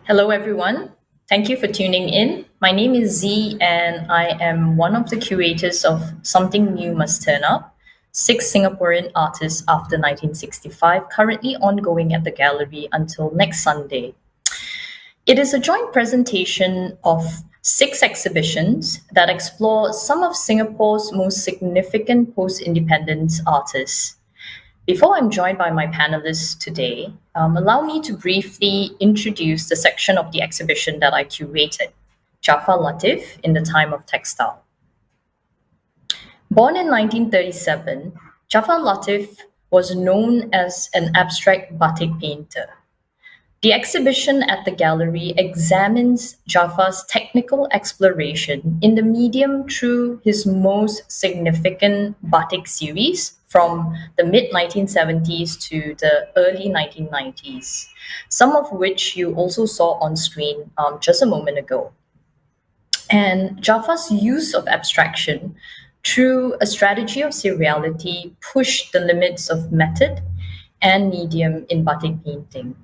Hello, everyone. Thank you for tuning in. My name is Z, and I am one of the curators of Something New Must Turn Up, six Singaporean artists after 1965, currently ongoing at the gallery until next Sunday. It is a joint presentation of six exhibitions that explore some of Singapore's most significant post independence artists. Before I'm joined by my panelists today, allow me to briefly introduce the section of the exhibition that I curated, Jafar Latif in the Time of Textile. Born in 1937, Jafar Latif was known as an abstract batik painter. The exhibition at the gallery examines Jafar's technical exploration in the medium through his most significant batik series from the mid 1970s to the early 1990s, some of which you also saw on screen just a moment ago. And Jafar's use of abstraction through a strategy of seriality pushed the limits of method and medium in batik painting.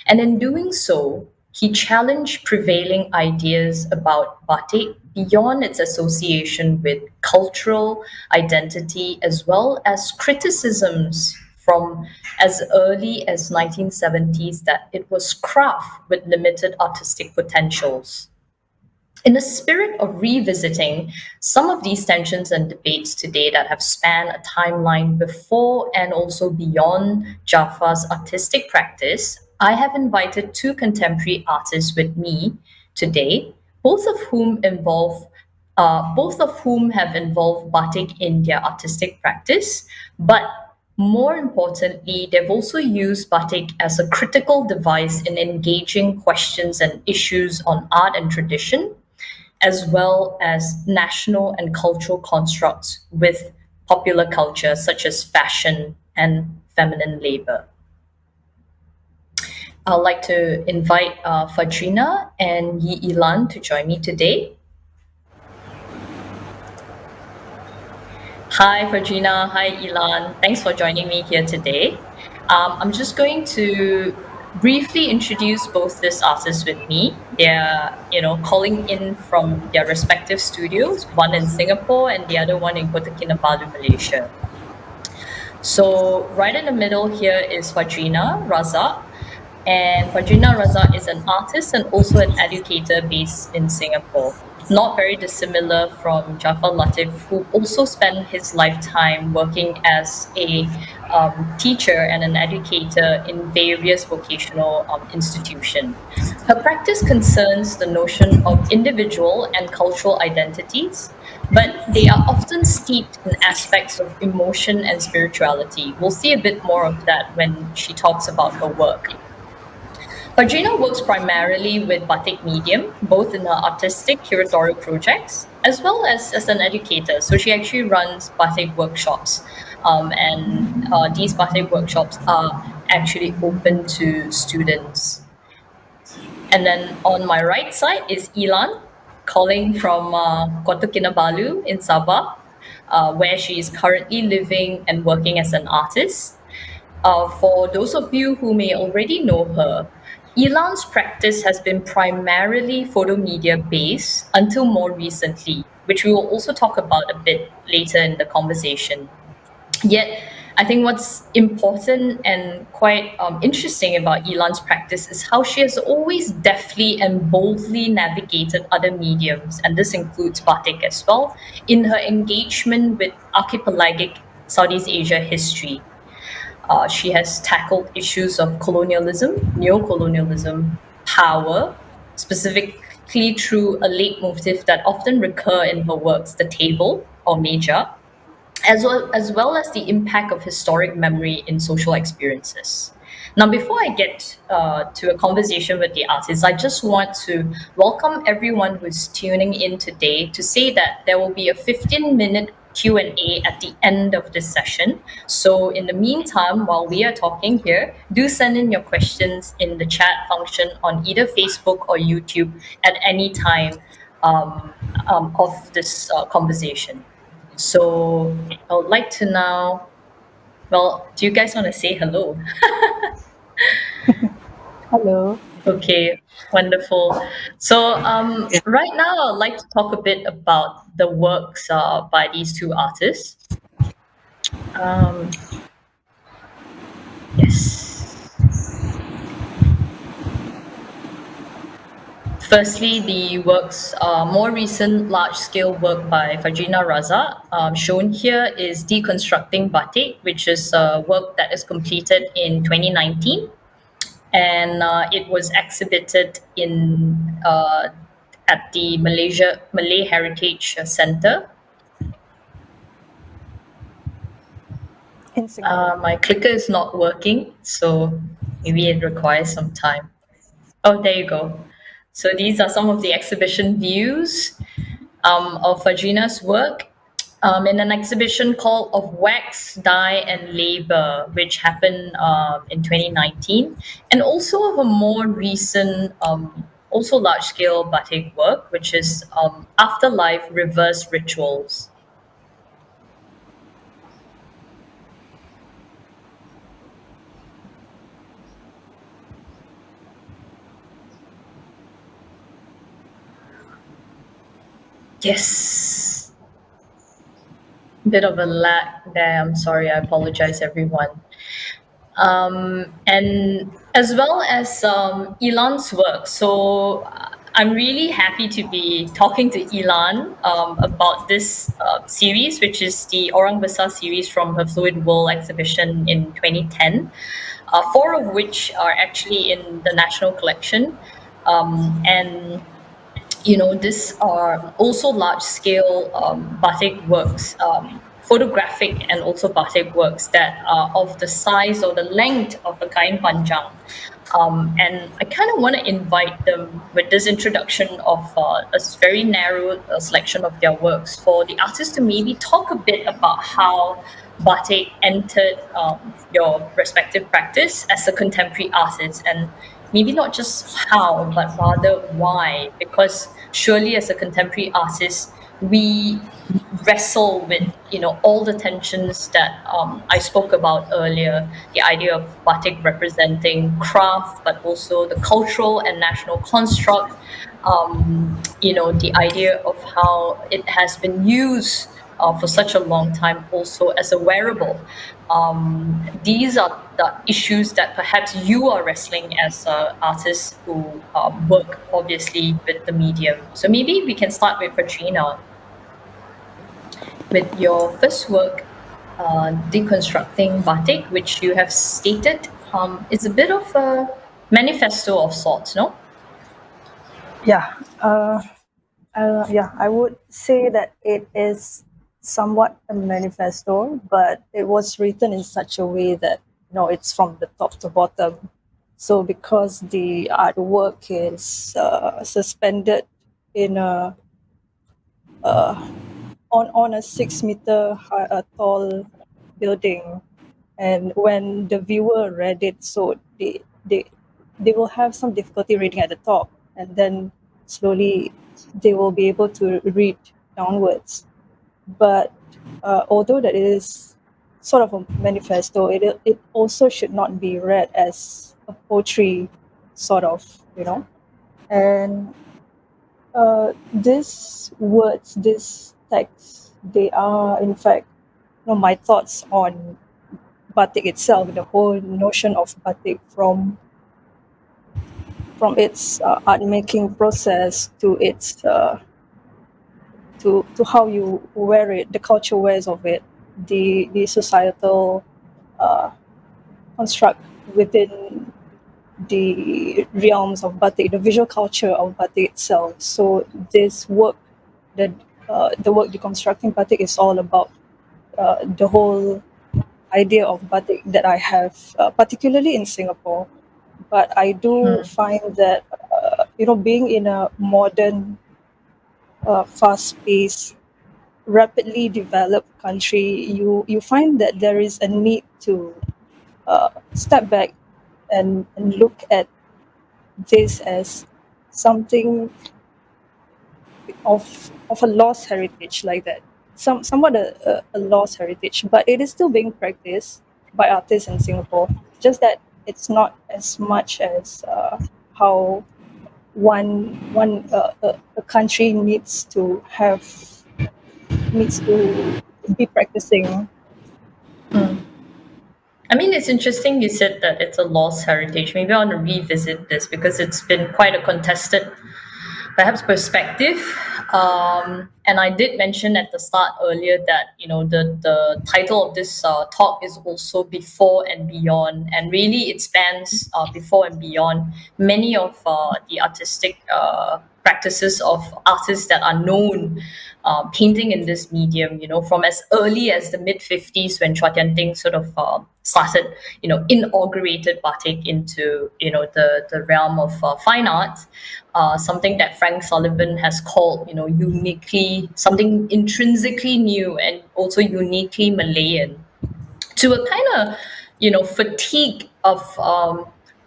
And in doing so, he challenged prevailing ideas about batik beyond its association with cultural identity, as well as criticisms from as early as 1970s that it was craft with limited artistic potentials. In the spirit of revisiting some of these tensions and debates today that have spanned a timeline before and also beyond Jafar's artistic practice, I have invited two contemporary artists with me today, both of whom have involved batik in their artistic practice, but more importantly, they've also used batik as a critical device in engaging questions and issues on art and tradition, as well as national and cultural constructs with popular culture, such as fashion and feminine labor. I'd like to invite Fadrina and Yi Ilan to join me today. Hi, Fadrina. Hi, Ilan. Thanks for joining me here today. I'm just going to briefly introduce both these artists with me. They're, calling in from their respective studios, one in Singapore and the other one in Kota Kinabalu, Malaysia. So right in the middle here is Fadrina Razak. And Fadrina Razak is an artist and also an educator based in Singapore. Not very dissimilar from Jafar Latif, who also spent his lifetime working as a teacher and an educator in various vocational institutions. Her practice concerns the notion of individual and cultural identities, but they are often steeped in aspects of emotion and spirituality. We'll see a bit more of that when she talks about her work. Fadrina works primarily with batik medium, both in her artistic curatorial projects as well as an educator. So she actually runs batik workshops, and these batik workshops are actually open to students. And then on my right side is Ilan, calling from Kota Kinabalu in Sabah, where she is currently living and working as an artist. For those of you who may already know her, Ilan's practice has been primarily photo media based until more recently, which we will also talk about a bit later in the conversation. Yet, I think what's important and quite interesting about Ilan's practice is how she has always deftly and boldly navigated other mediums, and this includes batik as well, in her engagement with archipelagic Southeast Asia history. She has tackled issues of colonialism, neo-colonialism, power, specifically through a leitmotif that often recur in her works, the table or major, as well as the impact of historic memory in social experiences. Now, before I get to a conversation with the artists, I just want to welcome everyone who's tuning in today to say that there will be a 15-minute Q&A at the end of this session. So in the meantime, while we are talking here, do send in your questions in the chat function on either Facebook or YouTube at any time of this conversation. So I would like to now, well, do you guys want to say hello? Hello. Okay, wonderful. So, Yeah. right now, I'd like to talk a bit about the works by these two artists. Um, yes. Firstly, the works, more recent large-scale work by Fajrina Raza, shown here is Deconstructing Batik, which is a work that is completed in 2019, and it was exhibited in at the Malay Heritage Center. In Singapore. My clicker is not working, so maybe it requires some time. Oh, there you go. So these are some of the exhibition views of Fajina's work in an exhibition called Of Wax, Dye and Labor, which happened in 2019, and also of a more recent, also large scale batik work, which is Afterlife Reverse Rituals. Yes. Bit of a lag there. I'm sorry. I apologize, everyone. And as well as Elon's work. So I'm really happy to be talking to Elon about this series, which is the Orang Besar series from her Fluid World exhibition in 2010, four of which are actually in the National Collection. And these are also large scale batik works, photographic and also batik works that are of the size or the length of a kain panjang. And I kind of want to invite them with this introduction of very narrow selection of their works for the artists to maybe talk a bit about how batik entered your respective practice as a contemporary artist, and maybe not just how, but rather why. Because surely, as a contemporary artist, we wrestle with all the tensions that I spoke about earlier. The idea of batik representing craft, but also the cultural and national construct. The idea of how it has been used for such a long time also as a wearable. These are the issues that perhaps you are wrestling as artists who work obviously with the medium. So maybe we can start with Katrina with your first work, Deconstructing Batik, which you have stated is a bit of a manifesto of sorts, no? Yeah. Yeah. I would say that it is somewhat a manifesto, but it was written in such a way that it's from the top to bottom. So because the artwork is suspended in a on a 6 meter tall building, and when the viewer read it, so they will have some difficulty reading at the top, and then slowly they will be able to read downwards. But although that is sort of a manifesto, it also should not be read as a poetry, sort of, and these words, these texts, they are in fact my thoughts on batik itself, the whole notion of batik, from its art making process to its to how you wear it, the culture wears of it, the societal uh, construct within the realms of batik, the visual culture of batik itself. So this work, the work deconstructing batik, is all about the whole idea of batik that I have, particularly in Singapore. But I do find that being in a modern, fast-paced, rapidly developed country, you find that there is a need to step back and look at this as something of a lost heritage, like that, somewhat a lost heritage, but it is still being practiced by artists in Singapore, just that it's not as much as how a country needs to be practicing. I mean, it's interesting you said that it's a lost heritage. Maybe I want to revisit this because it's been quite a contested, perhaps, perspective. And I did mention at the start earlier that the title of this talk is also before and beyond, and really it spans before and beyond many of the artistic practices of artists that are known painting in this medium, from as early as the mid 50s when Chua Tian Ting sort of started, inaugurated batik into, the realm of fine art, something that Frank Sullivan has called, something intrinsically new and also uniquely Malayan, to a kind of fatigue of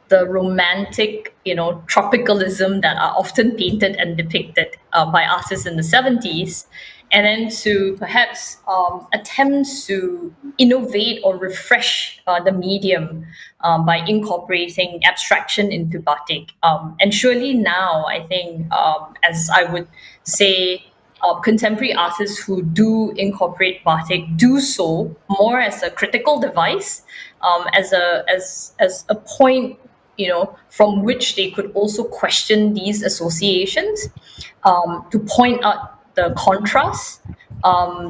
the romantic tropicalism that are often painted and depicted by artists in the 70s, and then to perhaps attempts to innovate or refresh the medium by incorporating abstraction into batik. And surely now, I think, as I would say, contemporary artists who do incorporate batik do so more as a critical device, as a point, from which they could also question these associations, to point out the contrast.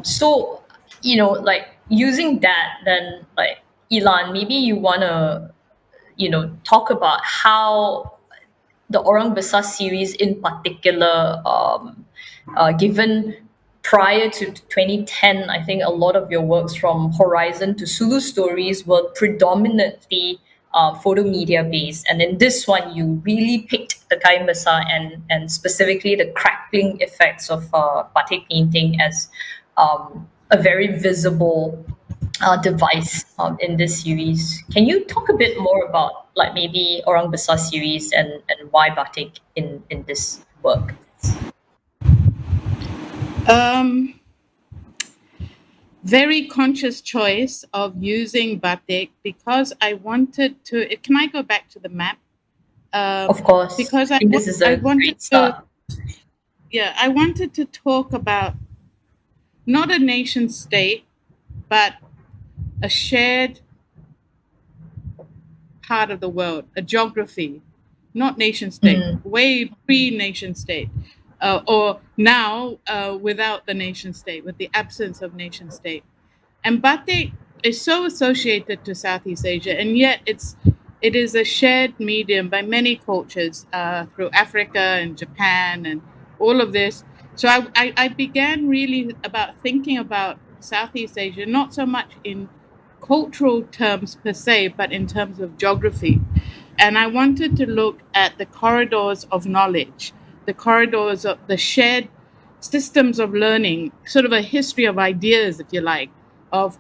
So, like using that, then like Ilan, maybe you wanna talk about how the Orang Besar series in particular, given prior to 2010, I think a lot of your works from Horizon to Sulu Stories were predominantly photo media based. And in this one, you really picked the Kain Besar and specifically the crackling effects of batik painting as a very visible device in this series. Can you talk a bit more about like maybe Orang Besar series and why batik in this work? Um, Very conscious choice of using batik because I wanted to. Can I go back to the map? Of course, Because I think this is I a wanted great to. start. Yeah, I wanted to talk about not a nation state, but a shared part of the world, a geography, not nation state, way pre nation state, or now without the nation state, with the absence of nation state. And batik is so associated to Southeast Asia, and yet it is a shared medium by many cultures through Africa and Japan and all of this. So I began really about thinking about Southeast Asia, not so much in cultural terms per se, but in terms of geography. And I wanted to look at the corridors of knowledge, the corridors of the shared systems of learning, sort of a history of ideas, if you like, of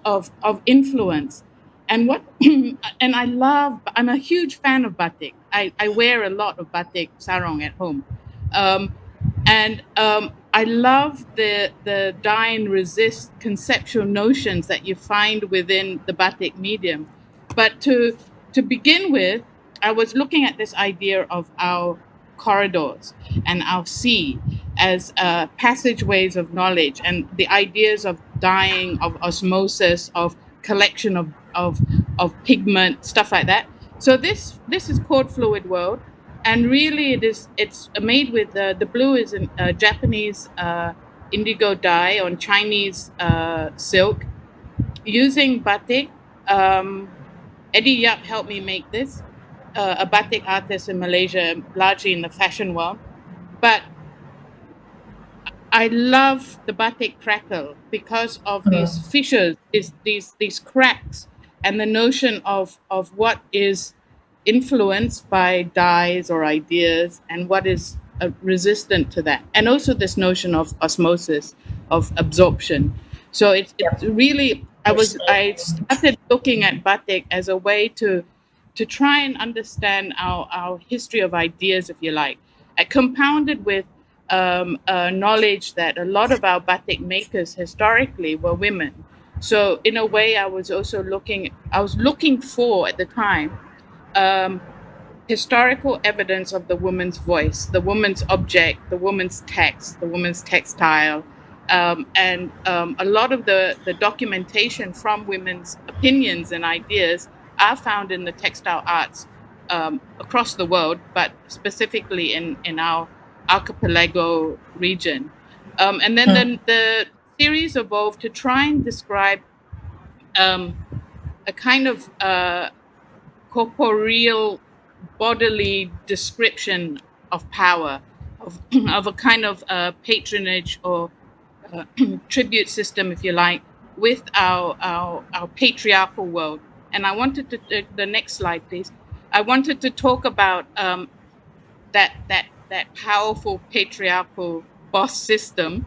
influence. And what and I'm a huge fan of batik. I wear a lot of batik sarong at home. Um, and I love the die and resist conceptual notions that you find within the batik medium. But to begin with, I was looking at this idea of our corridors and our sea as passageways of knowledge, and the ideas of dyeing, of osmosis, of collection of pigment, stuff like that. So this is called Fluid World, and really it's made with the blue is a Japanese indigo dye on Chinese silk using batik. Eddie Yap helped me make this, a batik artist in Malaysia, largely in the fashion world. But I love the batik crackle because of these fissures, these cracks, and the notion of what is influenced by dyes or ideas and what is resistant to that, and also this notion of osmosis, of absorption. So it's Yep. really Understood. I started looking at batik as a way to try and understand our history of ideas, if you like, compounded with knowledge that a lot of our batik makers historically were women. So in a way, I was looking for at the time historical evidence of the woman's voice, the woman's object, the woman's text, the woman's textile, and a lot of the documentation from women's opinions and ideas are found in the textile arts across the world, but specifically in our archipelago region. And then the series evolved to try and describe a kind of corporeal bodily description of power, of a kind of patronage or tribute system, if you like, with our patriarchal world. And I wanted to, the next slide, please. I wanted to talk about that powerful patriarchal boss system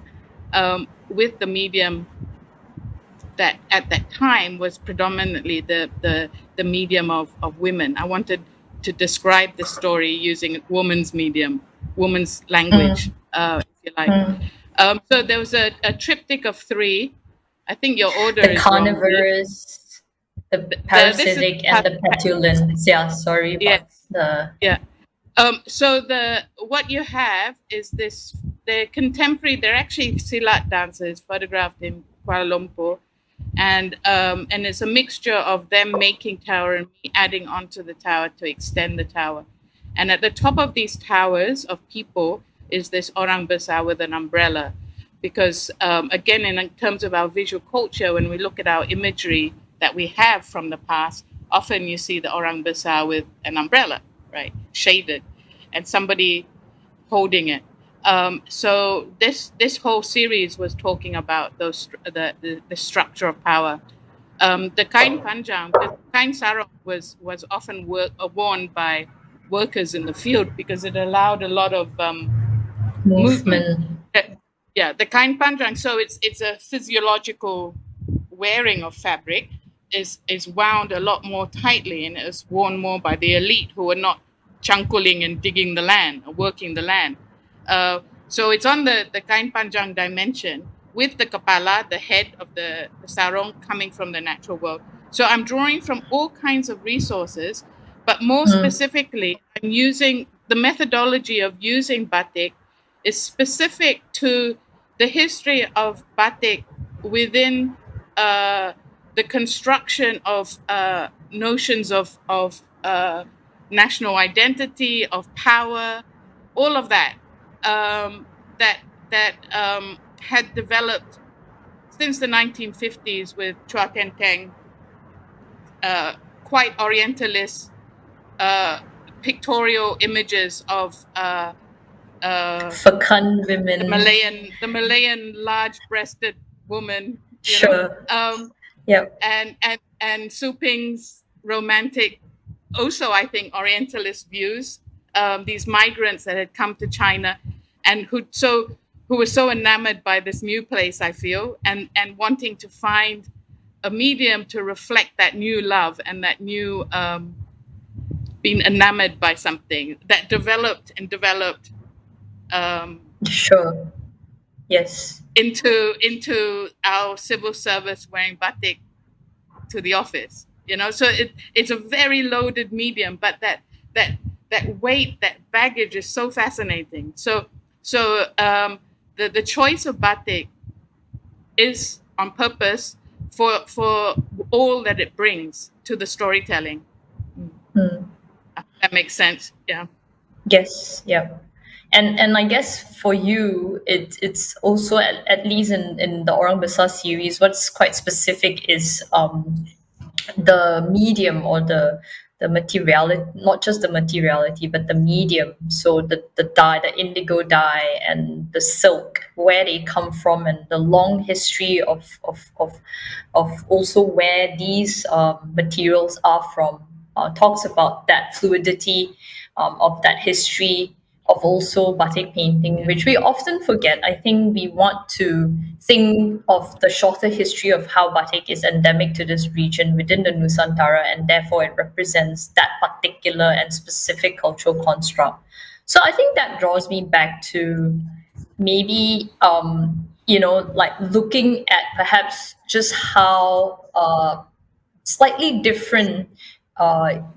with the medium that at that time was predominantly the medium of women. I wanted to describe the story using woman's medium, woman's language, if you like. So there was a triptych of three. I think your order The is wrong. carnivorous, the parasitic, and the petulants. Yeah, sorry about Yes. the. Yeah. So what you have is the contemporary. They're actually silat dancers photographed in Kuala Lumpur, and it's a mixture of them making tower and me adding onto the tower to extend the tower. And at the top of these towers of people is this orang besar with an umbrella, because again, in terms of our visual culture, when we look at our imagery that we have from the past, often you see the orang besar with an umbrella, right, shaded, and somebody holding it. So this whole series was talking about the structure of power. The kain panjang, the kain sarong was often worn by workers in the field because it allowed a lot of movement. Yeah, the kain panjang. So it's a physiological wearing of fabric is wound a lot more tightly, and is worn more by the elite who are not changkuling and digging the land or working the land. So it's on the kain panjang dimension with the kepala, the head of the sarong coming from the natural world. So I'm drawing from all kinds of resources, but more specifically, I'm using the methodology of using batik is specific to the history of batik within the construction of notions of national identity, of power, all of that had developed since the 1950s with Chua Ken Teng, quite Orientalist pictorial images of fecund women, the Malayan large-breasted woman, sure, yep, and Su Ping's romantic, also I think Orientalist views. These migrants that had come to China, and who were so enamored by this new place, I feel, and wanting to find a medium to reflect that new love and that new being enamored by something that developed sure, yes, into our civil service wearing batik to the office. So it's a very loaded medium, but that weight, that baggage is so fascinating. So the choice of batik is on purpose for all that it brings to the storytelling. That makes sense. Yeah. Yes, yeah. And I guess for you, it's also at least in the Orang Besar series, what's quite specific is the medium or the materiality, not just the materiality, but the medium. So the dye, the indigo dye, and the silk, where they come from, and the long history of also where these materials are from. Talks about that fluidity of that history of also batik painting, which we often forget. I think we want to think of the shorter history of how batik is endemic to this region within the Nusantara, and therefore it represents that particular and specific cultural construct. So I think that draws me back to maybe like looking at perhaps just how slightly different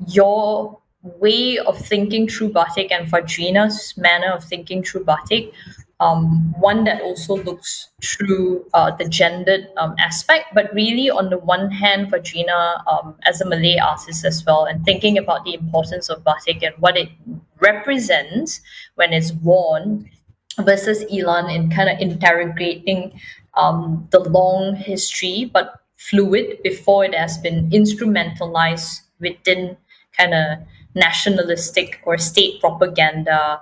your way of thinking through batik and Fajrina's manner of thinking through batik, one that also looks through the gendered aspect, but really on the one hand, Fajrina as a Malay artist as well, and thinking about the importance of batik and what it represents when it's worn, versus Elon in kind of interrogating the long history but fluid before it has been instrumentalized within kind of nationalistic or state propaganda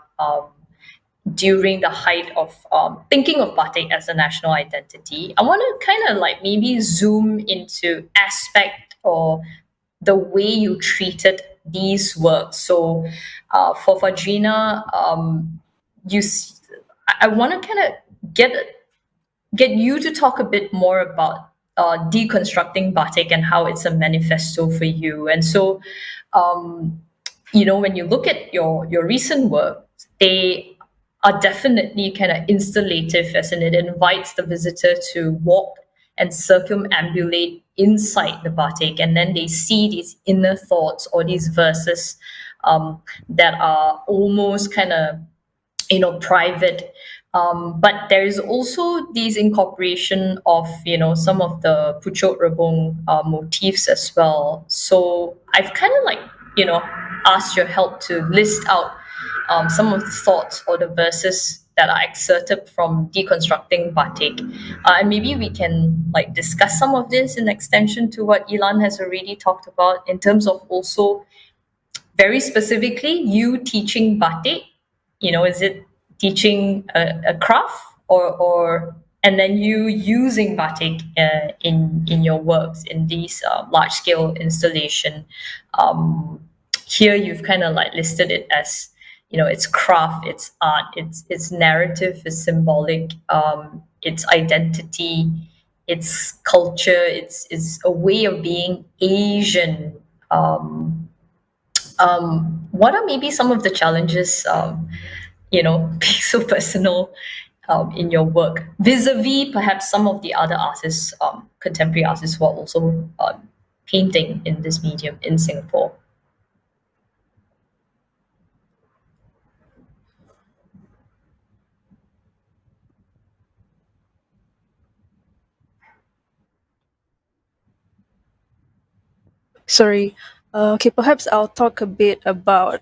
during the height of thinking of batik as a national identity. I want to kind of like maybe zoom into aspect or the way you treated these works. So for Fajrina, you I want to kind of get you to talk a bit more about deconstructing batik and how it's a manifesto for you. And so, um, when you look at your recent work, they are definitely kind of installative, as in it invites the visitor to walk and circumambulate inside the batik, and then they see these inner thoughts or these verses that are almost kind of private, but there is also these incorporation of some of the Pucuk Rebung motifs as well. So I've kind of like asked your help to list out some of the thoughts or the verses that are excerpted from deconstructing batik, and maybe we can like discuss some of this in extension to what Ilan has already talked about in terms of also very specifically you teaching batik. Is it teaching a craft, or and then you using batik in your works in these large scale installation. um, Here you've kind of like listed it as it's craft, it's art, it's narrative, it's symbolic, it's identity, it's culture, it's a way of being Asian. What are maybe some of the challenges, being so personal in your work, vis-a-vis perhaps some of the other artists, contemporary artists who are also painting in this medium in Singapore? Sorry. Okay, perhaps I'll talk a bit about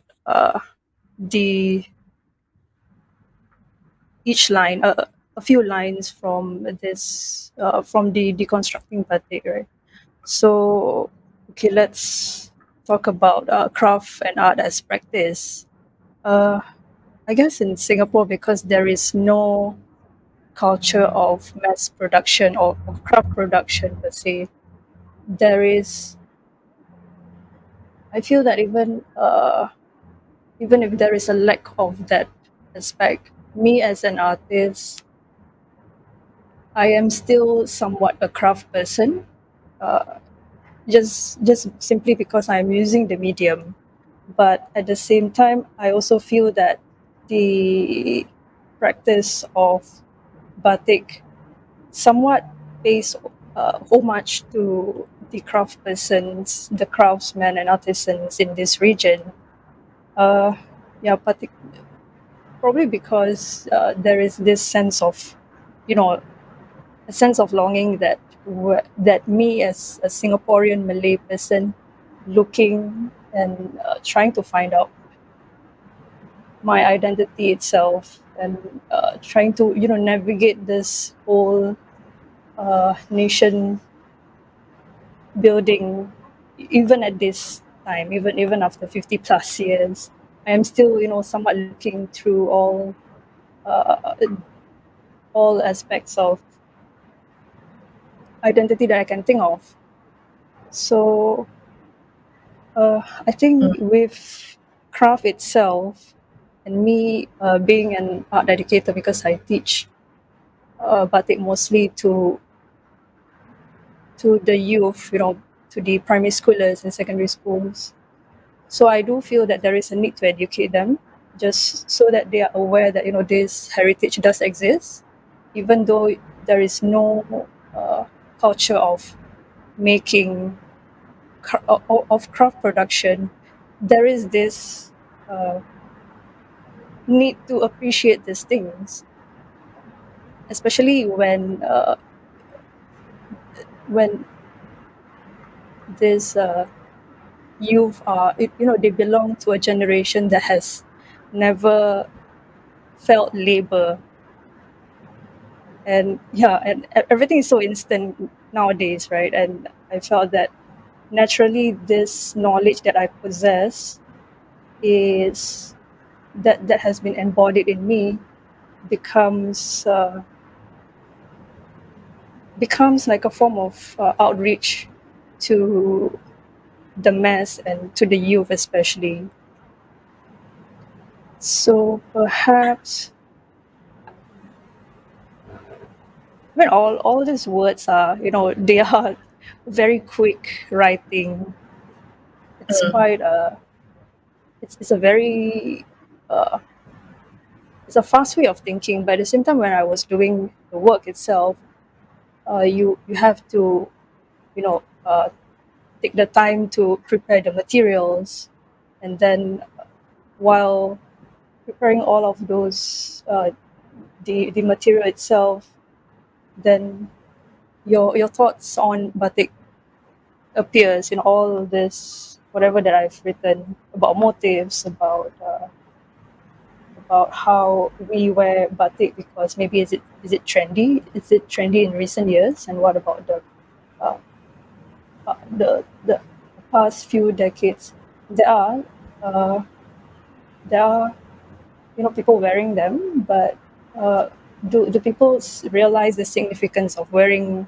the each line, a few lines from this, from the deconstructing batik, right? So, okay, let's talk about craft and art as practice. Uh, I guess in Singapore, because there is no culture of mass production or of craft production per se, there is, I feel that even if there is a lack of that aspect, me as an artist, I am still somewhat a craft person, uh, just simply because I'm using the medium. But at the same time, I also feel that the practice of batik somewhat pays homage to the craft persons, the craftsmen and artisans in this region. Uh, yeah, probably because there is this sense of, you know, a sense of longing that that me as a Singaporean Malay person looking and trying to find out my identity itself, and trying to navigate this whole nation building, even at this time, even after 50 plus years. I am still somewhat looking through uh, all aspects of identity that I can think of. So I think with craft itself, and me being an art educator, because I teach batik mostly to the youth, to the primary schoolers and secondary schools. So I do feel that there is a need to educate them, just so that they are aware that this heritage does exist, even though there is no culture of making of craft production. there is this need to appreciate these things, especially when this youth are, they belong to a generation that has never felt labor. And yeah, and everything is so instant nowadays, right? And I felt that naturally this knowledge that I possess is that has been embodied in me becomes becomes like a form of outreach to the mass and to the youth especially. So perhaps, I mean, all these words are, they are very quick writing. It's quite it's a very uh, it's a fast way of thinking, but at the same time, when I was doing the work itself, you have to, you know take the time to prepare the materials, and then while preparing all of those, the material itself, then your thoughts on batik appears in all this, whatever that I've written about motives, about how we wear batik, because maybe is it trendy? Is it trendy in recent years? And what about uh, the past few decades? There are uh, there are people wearing them, but uh, do people realize the significance of wearing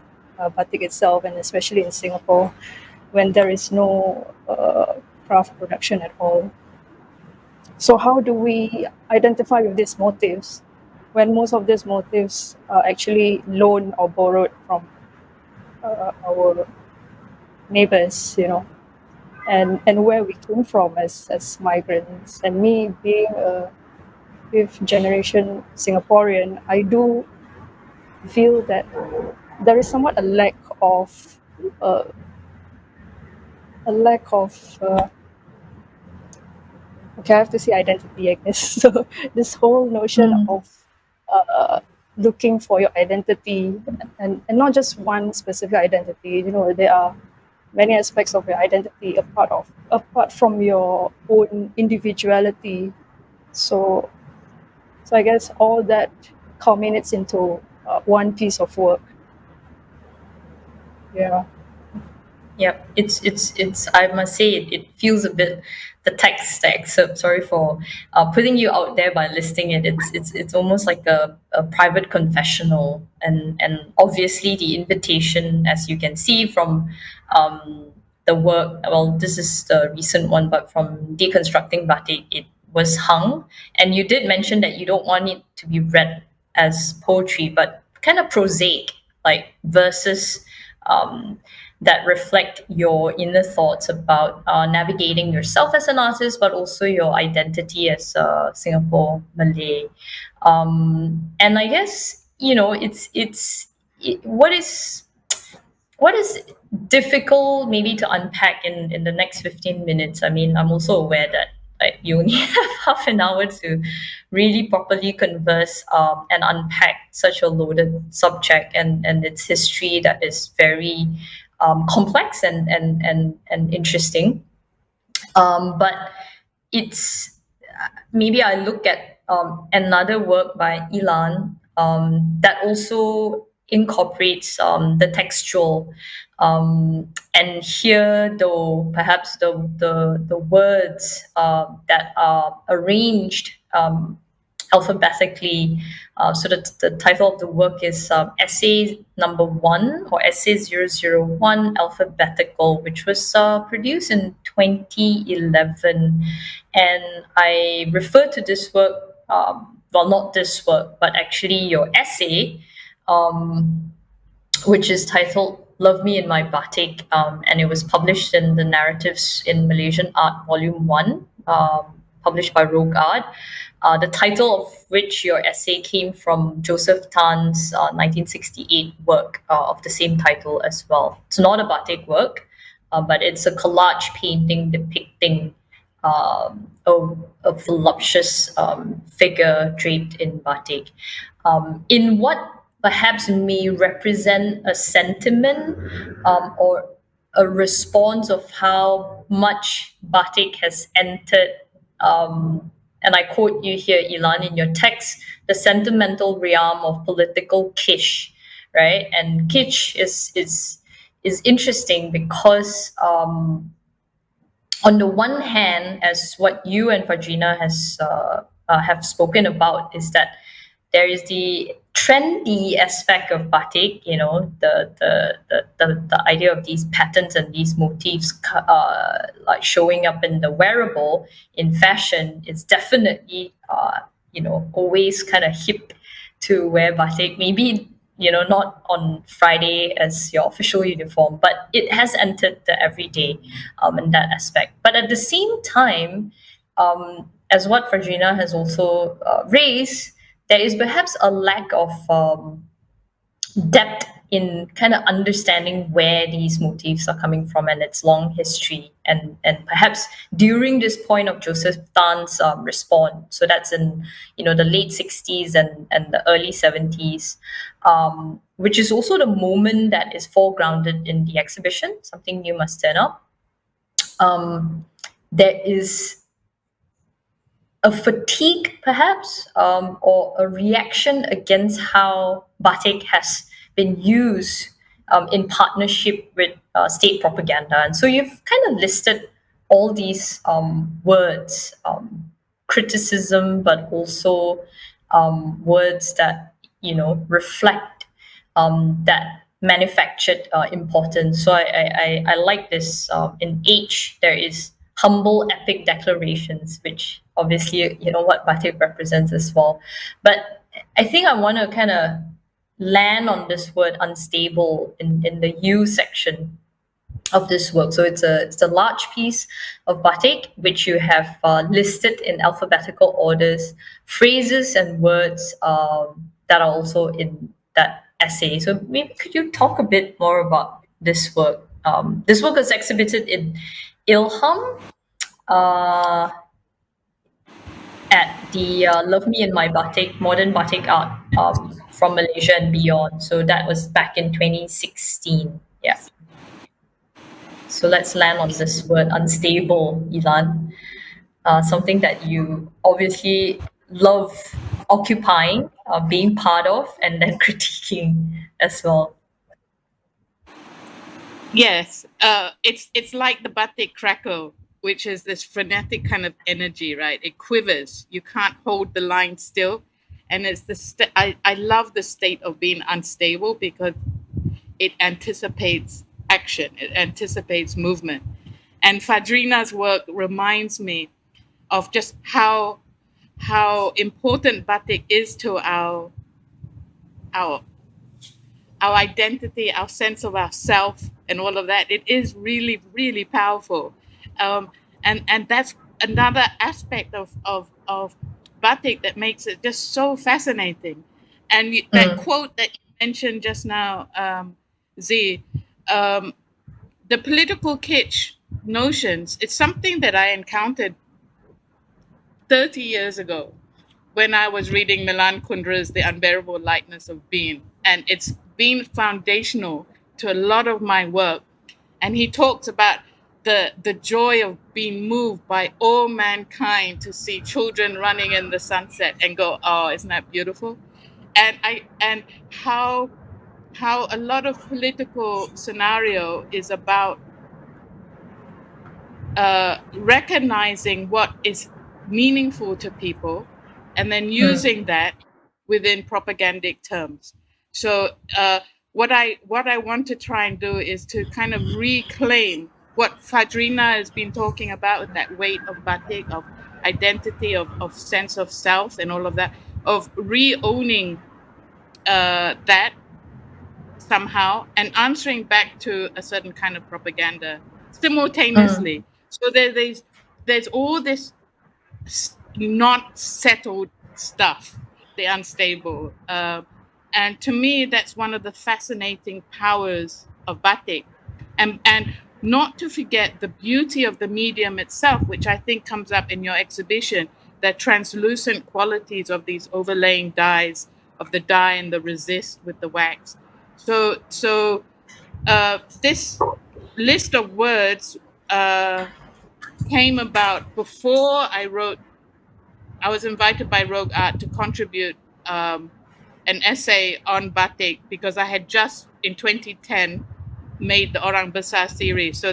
batik itself, and especially in Singapore when there is no craft production at all? So how do we identify with these motives when most of these motives are actually loaned or borrowed from our neighbors, and where we came from as migrants? And me being a fifth generation Singaporean, I do feel that there is somewhat uh, a lack of okay, I have to say identity, I guess. So this whole notion of uh, looking for your identity, and not just one specific identity. There are many aspects of your identity apart from your own individuality. So I guess all that culminates into one piece of work. Yeah. Yeah, it's. I must say it feels a bit the text, the excerpt. Sorry for putting you out there by listing it. It's almost like a private confessional, and obviously the invitation, as you can see from the work. Well, this is the recent one, but from deconstructing batik, it was hung, and you did mention that you don't want it to be read as poetry, but kind of prosaic, like verses. Um, that reflect your inner thoughts about navigating yourself as an artist, but also your identity as a Singapore Malay. And I guess what is difficult maybe to unpack in the next 15 minutes. I mean, I'm also aware that you only have half an hour to really properly converse and unpack such a loaded subject and its history that is very complex and interesting. But it's maybe I look at another work by Ilan that also incorporates the textual. And here, though, perhaps the words that are arranged alphabetically. So the title of the work is Essay Number One or Essay 001 Alphabetical, which was produced in 2011. And I refer to this work, well, not this work, but actually your essay, um, which is titled Love Me in My Batik, and it was published in the Narratives in Malaysian Art, Volume 1, published by Rogue Art. The title of which your essay came from Joseph Tan's 1968 work of the same title as well. It's not a batik work, but it's a collage painting depicting a voluptuous figure draped in batik, in what perhaps may represent a sentiment or a response of how much batik has entered. And I quote you here, Ilan, in your text, the sentimental realm of political kitsch, right? And kitsch is interesting because on the one hand, as what you and Fajrina has have spoken about, is that there is the trendy aspect of batik. You know, the idea of these patterns and these motifs, like showing up in the wearable in fashion, is definitely always kind of hip to wear batik. Maybe not on Friday as your official uniform, but it has entered the everyday in that aspect. But at the same time, as what Fajrina has also raised, there is perhaps a lack of depth in kind of understanding where these motifs are coming from and its long history, and perhaps during this point of Joseph Tan's response, so that's in the late 60s and the early 70s, which is also the moment that is foregrounded in the exhibition, Something New Must Turn Up. There is a fatigue, perhaps, or a reaction against how batik has been used in partnership with state propaganda. And so you've kind of listed all these words, criticism, but also words that reflect that manufactured importance. So I like this. In H, there is humble epic declarations, which obviously what batik represents as well. But I think I want to kind of land on this word unstable in the U section of this work. So it's a large piece of batik which you have listed in alphabetical orders, phrases and words that are also in that essay. So maybe could you talk a bit more about this work? This work is exhibited in Ilham uh, at the Love Me in My Batik, Modern Batik Art from Malaysia and beyond. So that was back in 2016. Yeah. So let's land on this word unstable, Ilan. Something that you obviously love occupying, being part of, and then critiquing as well. Yes, it's like the batik crackle, which is this frenetic kind of energy, right? It quivers. You can't hold the line still, and it's I love the state of being unstable because it anticipates action. It anticipates movement, and Fadrina's work reminds me of just how important batik is to our our identity, our sense of ourself, and all of that. It is really, really powerful, and that's another aspect of batik that makes it just so fascinating. And that Mm, quote that you mentioned just now, Z, um, the political kitsch notions. It's something that I encountered 30 years ago when I was reading Milan Kundra's The Unbearable Lightness of Being. And it's been foundational to a lot of my work. And he talks about the joy of being moved by all mankind to see children running in the sunset and go, oh, isn't that beautiful? And how a lot of political scenario is about recognizing what is meaningful to people and then mm, using that within propagandic terms. So what I want to try and do is to kind of reclaim what Fadrina has been talking about with that weight of batik, of identity, of sense of self and all of that, of re-owning that somehow and answering back to a certain kind of propaganda mm, simultaneously. So there's all this not settled stuff, the unstable, and to me that's one of the fascinating powers of batik, and not to forget the beauty of the medium itself, which I think comes up in your exhibition, the translucent qualities of these overlaying dyes, of the dye and the resist with the wax. So this list of words came about before I was invited by Rogue Art to contribute an essay on batik, because I had just in 2010 made the Orang Besar series. So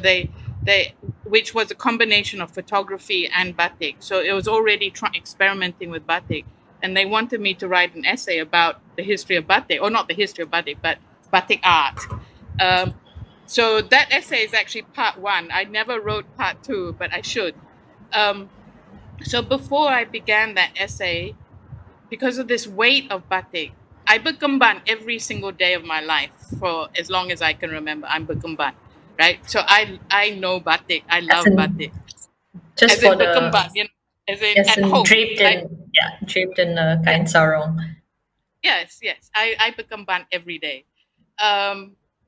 which was a combination of photography and batik. So it was already experimenting with batik, and they wanted me to write an essay about the history of batik, or not the history of batik, but batik art. So that essay is actually part one. I never wrote part two, but I should. So before I began that essay, because of this weight of batik, I berkemban every single day of my life for as long as I can remember. I'm berkemban, right? So I know batik. I As love in, batik. just As in for the berkemban, as in yes, at and home, draped right? in, yeah, draped in Yeah. kain sarong. Yes. I berkemban every day,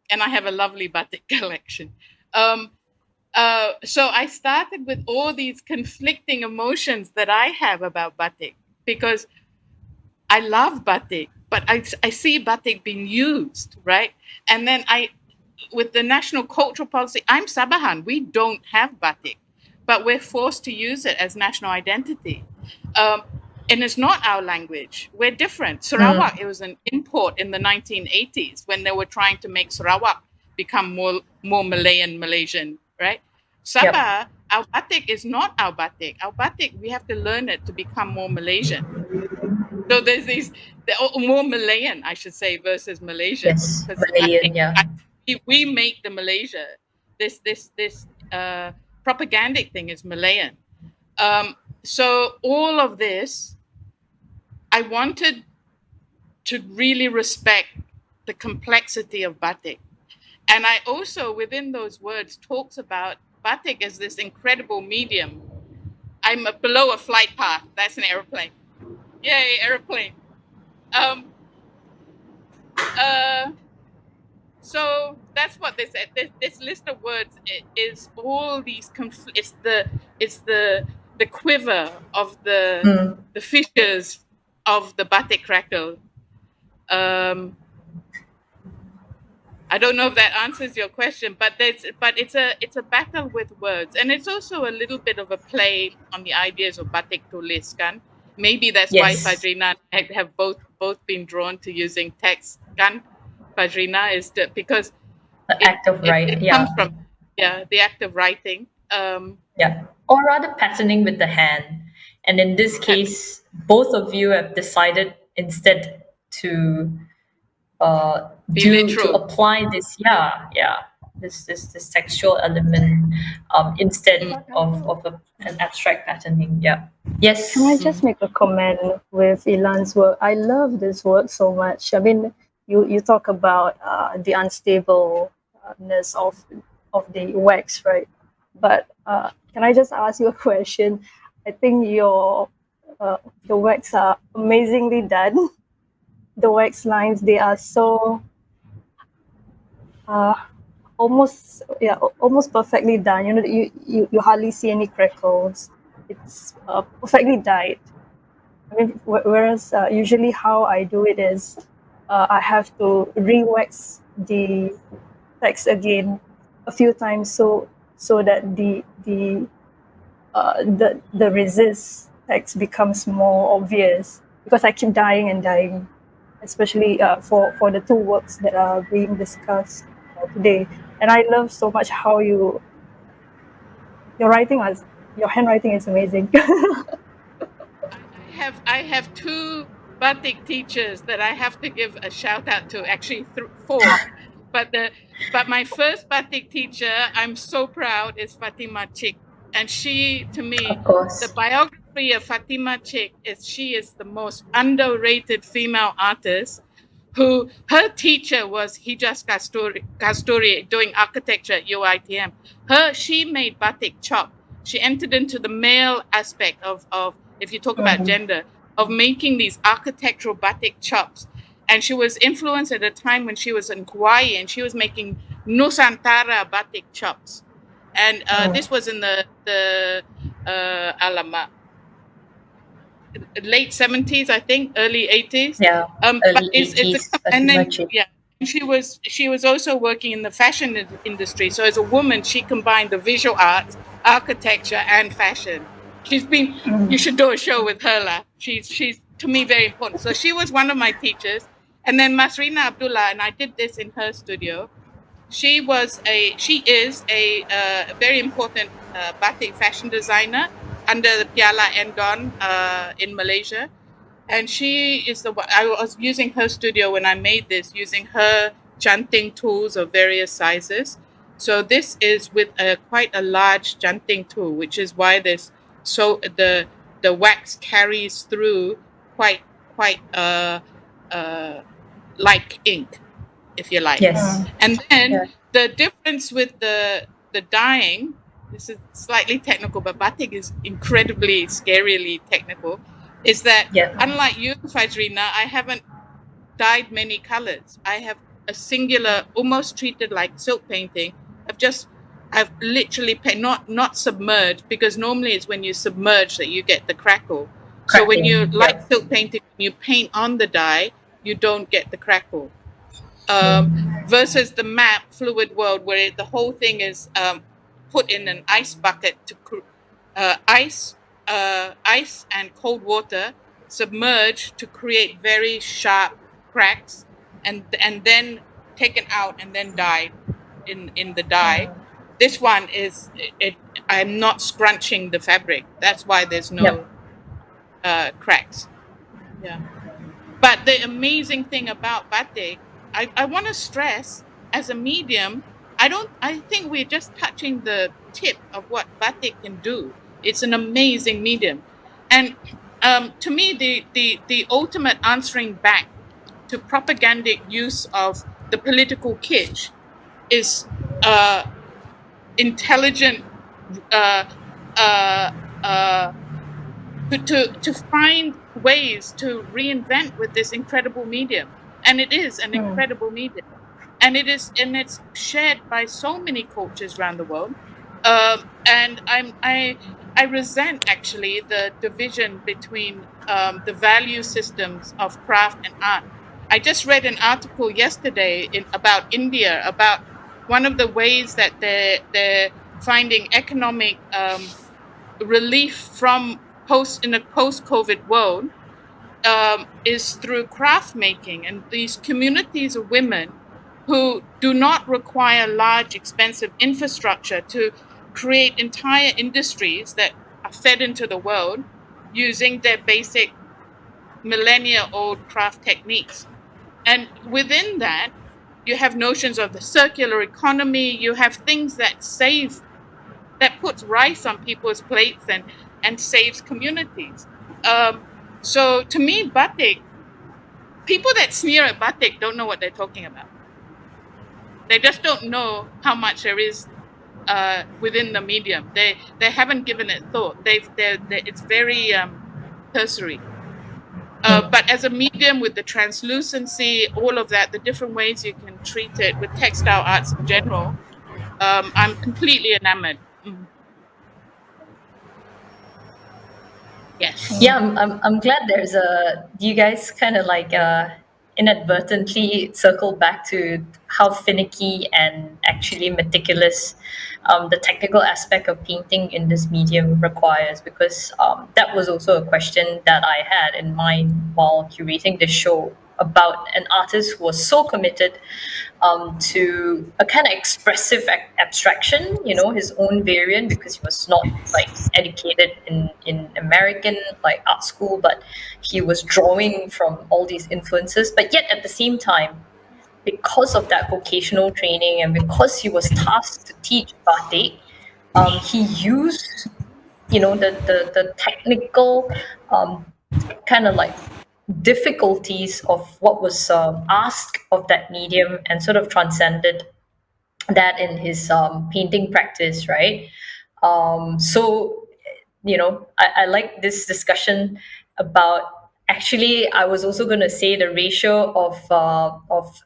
and I have a lovely batik collection. Um, so I started with all these conflicting emotions that I have about batik, because I love batik, but I see batik being used, right? And then with the national cultural policy, I'm Sabahan. We don't have batik, but we're forced to use it as national identity. Um, and it's not our language. We're different. Sarawak, it was an import in the 1980s when they were trying to make Sarawak become more Malayan, Malaysian, right? Yep. Sabah, our batik is not our batik. Our batik, we have to learn it to become more Malaysian. So there's more Malayan, I should say, versus Malaysian, Yes, because Malayan, yeah. we make the Malaysia. This propagandic thing is Malayan. So all of this, I wanted to really respect the complexity of batik. And I also, within those words, talks about batik as this incredible medium. I'm below a flight path. That's an airplane. Yay, airplane. Um, uh, so that's what this list of words is. All these it's the quiver of the fissures of the batik crackle. I don't know if that answers your question, but it's a battle with words, and it's also a little bit of a play on the ideas of batik tulis, kan? Maybe that's why Yes, Fajrina have both been drawn to using text, kan? Fajrina is because the act of it right, comes yeah, from the act of writing. yeah, or rather patterning with the hand. And in this case, both of you have decided instead to Be to literal. apply this, this textual element instead of an abstract patterning. Yeah. Can I Yes. just make a comment with Ilan's work? I love this work so much. I mean, you talk about the unstableness of the wax, right? But can I just ask you a question? I think the wax are amazingly done. The wax lines, they are so uh, almost perfectly done. You know, you hardly see any crackles. It's perfectly dyed. I mean, whereas usually how I do it is I have to re-wax the text again a few times so that the resist text becomes more obvious, because I keep dying and dying, especially for the two works that are being discussed today. And I love so much how your writing was your handwriting is amazing. I have two batik teachers that I have to give a shout out to. Actually, four, but my first batik teacher, I'm so proud, is Fatima Chik, and she, to me, Of the course. biography of Fatima Chik is she is the most underrated female artist. Who her teacher was Hijas Kasturi doing architecture at UITM. She made batik chop. She entered into the male aspect of if you talk about gender, of making these architectural batik chops. And she was influenced at a time when she was in Kauai and she was making Nusantara batik chops. And this was in the alamak, late 70s, I think, early 80s. Yeah, But early it's a, 80s, and Fatima then Chin. yeah, she was also working in the fashion industry. So as a woman, she combined the visual arts, architecture, and fashion. You should do a show with her, lah. She's to me very important. So she was one of my teachers, and then Masrina Abdullah, and I did this in her studio. She is a very important batik fashion designer under the Piala Endon in Malaysia. And she is the one, I was using her studio when I made this, using her janting tools of various sizes. So this is with quite a large janting tool, which is why there's so the wax carries through quite quite like ink, if you like. Yes. And then Yeah. the difference with the dyeing, this is slightly technical, but batik is incredibly scarily technical, is that Yeah. unlike you, Fajrina, I haven't dyed many colors. I have a singular, almost treated like silk painting. I've literally not submerged, because normally it's when you submerge that you get the crackle. So when you Cracking. like Yep. silk painting, when you paint on the dye, you don't get the crackle. Versus the map fluid world, where the whole thing is put in an ice bucket to ice and cold water submerged to create very sharp cracks, and then taken out and then dyed in the dye. This one is it. I'm not scrunching the fabric. That's why there's Yep. no cracks. Yeah. But the amazing thing about batik, I want to stress, as a medium, I think we're just touching the tip of what batik can do. It's an amazing medium. And to me, the ultimate answering back to propagandic use of the political kitsch is intelligent uh, uh, uh, to find ways to reinvent with this incredible medium. And it is an incredible medium, and it's shared by so many cultures around the world. And I resent actually the division between the value systems of craft and art. I just read an article yesterday about India, about one of the ways that they're finding economic relief from in a post COVID world, is through craft making, and these communities of women who do not require large, expensive infrastructure to create entire industries that are fed into the world using their basic millennia old craft techniques. And within that, you have notions of the circular economy, you have things that puts rice on people's plates and saves communities. So to me, batik, people that sneer at batik don't know what they're talking about. They just don't know how much there is within the medium. They haven't given it thought. It's very cursory. But as a medium, with the translucency, all of that, the different ways you can treat it with textile arts in general, I'm completely enamored. Yes. Yeah, I'm glad there's a you guys kind of like inadvertently circle back to how finicky and actually meticulous the technical aspect of painting in this medium requires, because that was also a question that I had in mind while curating the show about an artist who was so committed to a kind of expressive abstraction, his own variant, because he was not like educated in American like art school, but he was drawing from all these influences. But yet at the same time, because of that vocational training and because he was tasked to teach batik, he used the technical kind of like difficulties of what was asked of that medium and sort of transcended that in his painting practice, right? So I like this discussion about actually, I was also going to say the ratio of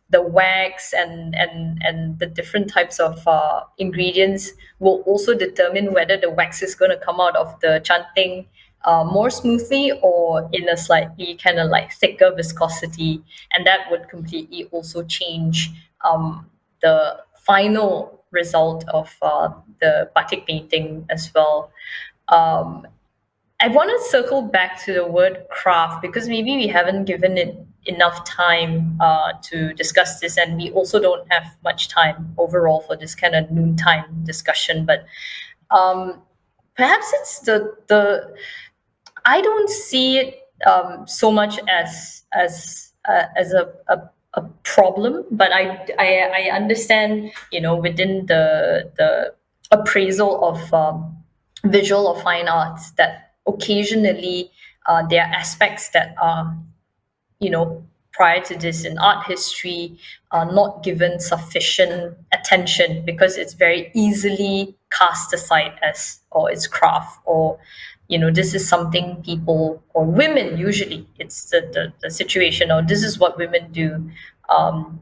the wax and the different types of ingredients will also determine whether the wax is going to come out of the chanting more smoothly or in a slightly kind of like thicker viscosity, and that would completely also change the final result of the batik painting as well. Um, I want to circle back to the word craft because maybe we haven't given it enough time to discuss this, and we also don't have much time overall for this kind of noontime discussion. But um, perhaps it's the I don't see it so much as a problem, but I understand, within the appraisal of visual or fine arts that occasionally there are aspects that are, prior to this in art history are not given sufficient attention because it's very easily cast aside as, or it's craft, or this is something people, or women usually, it's the situation, or this is what women do, um,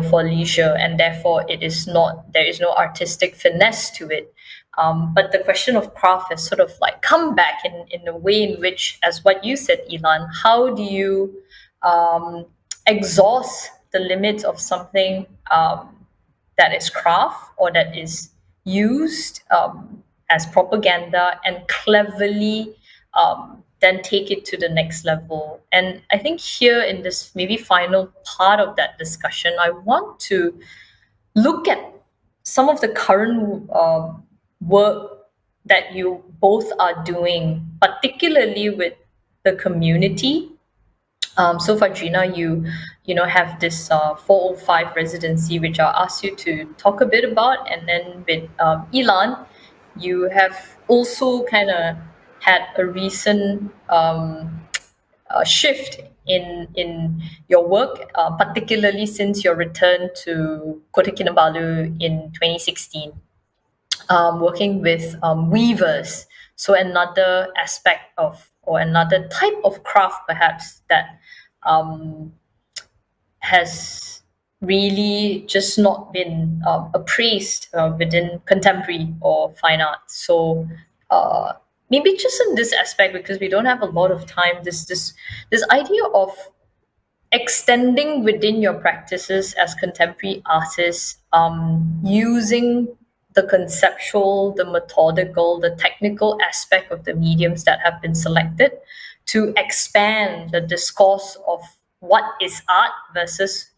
for leisure, and therefore there is no artistic finesse to it. But the question of craft has sort of like come back in a way in which, as what you said, Elon, how do you um, exhaust the limits of something that is craft or that is used as propaganda and cleverly then take it to the next level. And I think here in this maybe final part of that discussion, I want to look at some of the current work that you both are doing, particularly with the community. So Fadrina, you have this 405 residency, which I'll ask you to talk a bit about, and then with Elon, you have also kind of had a recent shift in your work, particularly since your return to Kota Kinabalu in 2016, working with weavers. So another aspect of, or another type of craft, perhaps, that um, has really just not been appraised within contemporary or fine arts. So uh, maybe just in this aspect, because we don't have a lot of time, this idea of extending within your practices as contemporary artists, using the conceptual, the methodical, the technical aspect of the mediums that have been selected to expand the discourse of what is art versus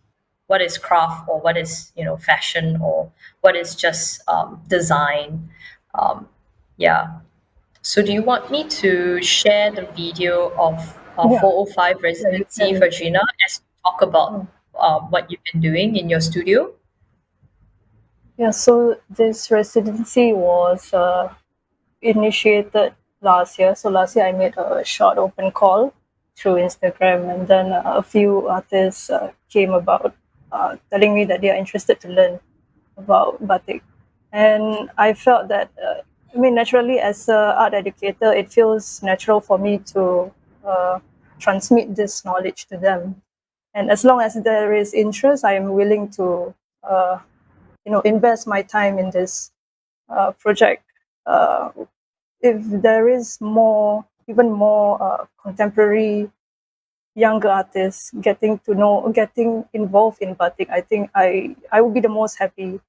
what is craft, or what is fashion, or what is just design. Um, yeah. So do you want me to share the video of Yeah, 405 yeah, you residency can. for Gina as we talk about what you've been doing in your studio? Yeah, so this residency was initiated last year. So last year I made a short open call through Instagram, and then a few artists came about telling me that they are interested to learn about batik. And I felt that, naturally, as a art educator, it feels natural for me to transmit this knowledge to them. And as long as there is interest, I am willing to, invest my time in this project. Uh, if there is even more contemporary younger artists getting involved in batik, I think I would be the most happy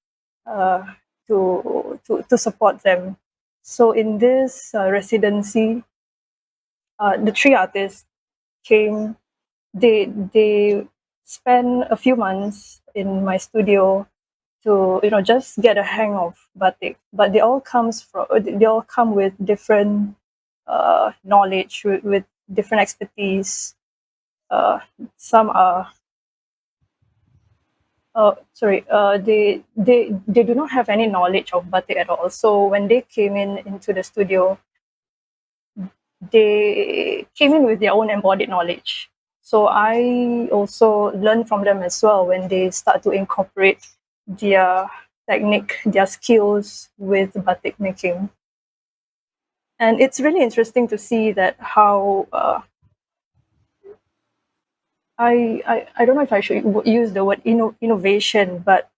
uh, to support them. So in this residency, the three artists came. They spent a few months in my studio to just get a hang of batik. But they all come with different knowledge, with different expertise. Uh, some are sorry, they do not have any knowledge of batik at all. So when they came into the studio, they came in with their own embodied knowledge. So I also learn from them as well when they start to incorporate their technique, their skills with batik making. And it's really interesting to see that how I don't know if I should use the word innovation, but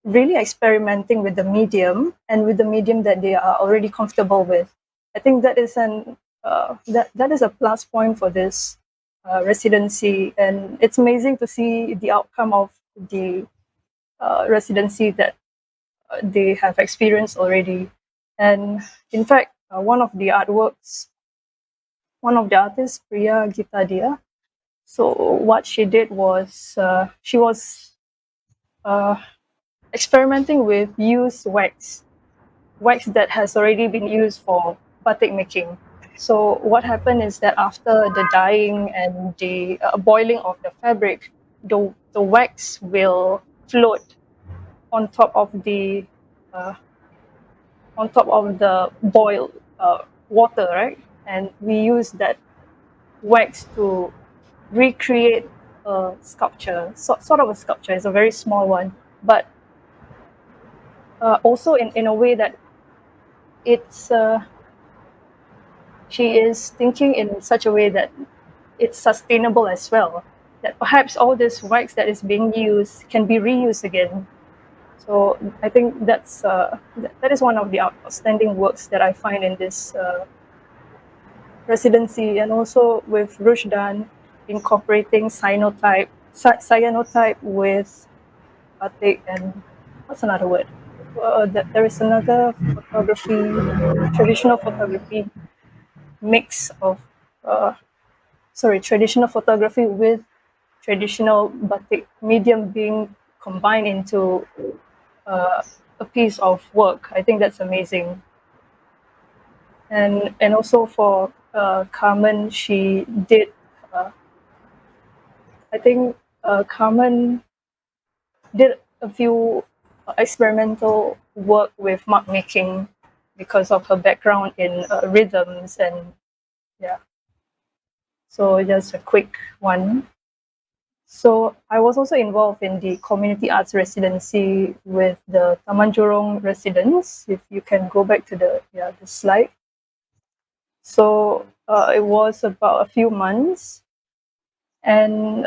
really experimenting with the medium and with the medium that they are already comfortable with. I think that is that is a plus point for this residency, and it's amazing to see the outcome of the residency that they have experienced already. And in fact, one of the artists, Priya Gitadia. So what she did was she was uh, experimenting with used wax that has already been used for batik making. So what happened is that after the dyeing and the boiling of the fabric, the wax will float on top of the uh, boiled water, right? And we use that wax to recreate a sculpture, sort of a sculpture. It's a very small one, but also in a way that it's she is thinking in such a way that it's sustainable as well. That perhaps all this wax that is being used can be reused again. So I think that is one of the outstanding works that I find in this residency, and also with Rushdan incorporating cyanotype with batik, and what's another word? There is another traditional photography mix of uh, traditional photography with traditional batik medium being combined into a piece of work. I think that's amazing. And also for Carmen, she did. Uh, I think Carmen did a few experimental work with mark making because of her background in rhythms, and yeah. So just a quick one. So I was also involved in the community arts residency with the Taman Jurong residents. If you can go back to the slide. So it was about a few months, and